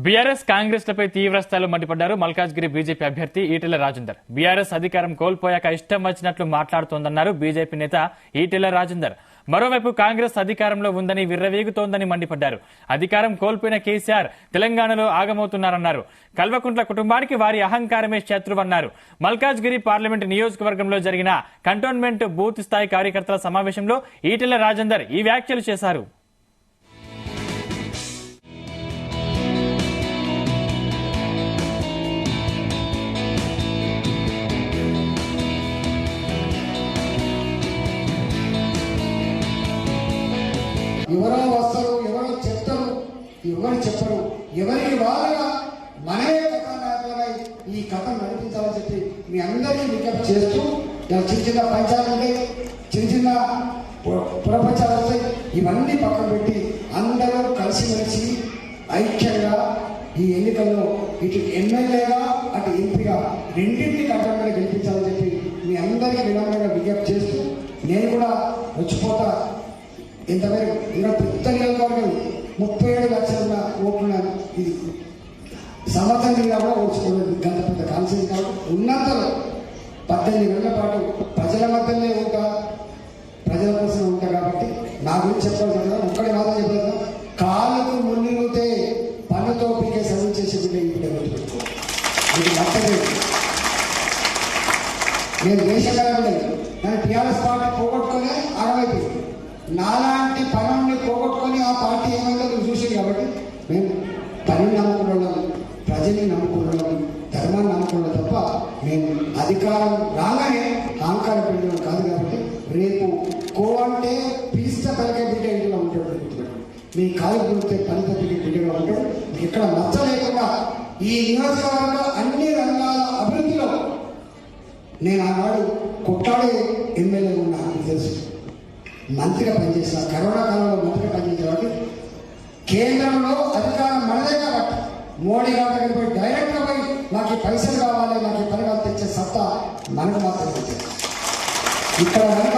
BRS Congress లపై తీవ్ర స్థాయిలో మండిపడ్డారు మల్కాజ్గిరి బీజేపీ అభ్యర్థి ఈటెల రాజేందర్. బీఆర్ఎస్ అధికారం కోల్పోయాక ఇష్టం వచ్చినట్లు మాట్లాడుతోందన్నారు బీజేపీ నేత ఈటెల రాజేందర్. మరోవైపు కాంగ్రెస్ అధికారంలో ఉందని విర్రవీగుతోందని మండిపడ్డారు. అధికారం కోల్పోయిన కేసీఆర్ తెలంగాణలో ఆగమవుతున్నారన్నారు. కల్వకుంట్ల కుటుంబానికి వారి అహంకారమే శత్రువన్నారు. మల్కాజ్గిరి పార్లమెంటు నియోజకవర్గంలో జరిగిన కంటోన్మెంట్ బూత్ స్థాయి కార్యకర్తల సమావేశంలో ఈటెల రాజేందర్ ఈ వ్యాఖ్యలు చేశారు. ఎవరో వస్తారు, ఎవరో చెప్తారు, ఎవరు చెప్పరు, ఎవరికి వాళ్ళగా మనమే కథానాయకులమై ఈ కథ నడిపించాలని చెప్పి మీ అందరికీ విజ్ఞప్తి చేస్తూ చిన్న చిన్న పంచాయతీలు ఉంటాయి, చిన్న చిన్న పురపంచాలు వస్తాయి, ఇవన్నీ పక్కన పెట్టి అందరూ కలిసిమెలిసి ఐక్యంగా ఈ ఎన్నికల్లో ఇటు ఎమ్మెల్యేగా అటు ఎంపీగా రెండింటినీ కట్టంగా గెలిపించాలని చెప్పి మీ అందరికీ వినమ్రంగా విజ్ఞప్తి చేస్తూ నేను కూడా వచ్చిపోతా. ఇంతవరకు ఇంకా పెద్ద నియోజకవర్గం 37 లక్షల ఓట్లున్న ఇది సంవత్సరం కూడా ఓడ్చుకోలేదు. గంట పెద్ద కాన్సెన్స్ కాబట్టి ఉన్నంతలో 18 గంటల పాటు ప్రజల మధ్యనే ఉంటా, ప్రజల కోసం ఉంటా. కాబట్టి నా గురించి చెప్పాలి కదా, ఒక్కడి మాత్రం చెప్పలేదు, కాళ్ళకు మున్నితే పనుతో పీకే సర్వ్ చేసి బిడ్డ పెట్టుకో, ఇది నచ్చలేదు. నేను దేశకాలం నేను టీఆర్ఎస్ పార్టీ పోగొట్టుకునే ఆగమైపోయింది. నాలాంటి పనుల్ని పోగొట్టుకొని ఆ పార్టీ ఏమైందో నువ్వు చూసింది. కాబట్టి మేము పనిని నమ్ముకున్నాం, ప్రజల్ని నమ్ముకున్నాం, ధర్మాన్ని నమ్ముకున్నాం తప్ప మేము అధికారం రాగానే అహంకారం పెట్టడం కాదు. కాబట్టి రేపు కో అంటే పీస్త పలికే బిడ్డ ఇంటిలో ఉంటాడు, మీ కాలు కొడితే పని తప్పికి బిడ్డగా ఉంటాడు. ఇక్కడ మచ్చ లేకుండా ఈ నియోజకవర్గంలో అన్ని రంగాల అభివృద్ధిలో నేను ఆనాడు కొట్టాడే ఎమ్మెల్యే ఉన్నా, నాకు తెలుసు. మంత్రిగా పనిచేసిన, కరోనా కాలంలో మంత్రిగా పనిచేసే కాబట్టి కేంద్రంలో అధికారం మనదే. కాబట్టి మోడీ గారి దగ్గర పోయి డైరెక్ట్గా పోయి నాకు ఈ పైసలు కావాలి, నాకు ఈ పని తెచ్చే సత్తా మనకు మాత్రమే. ఇక్కడ కనుక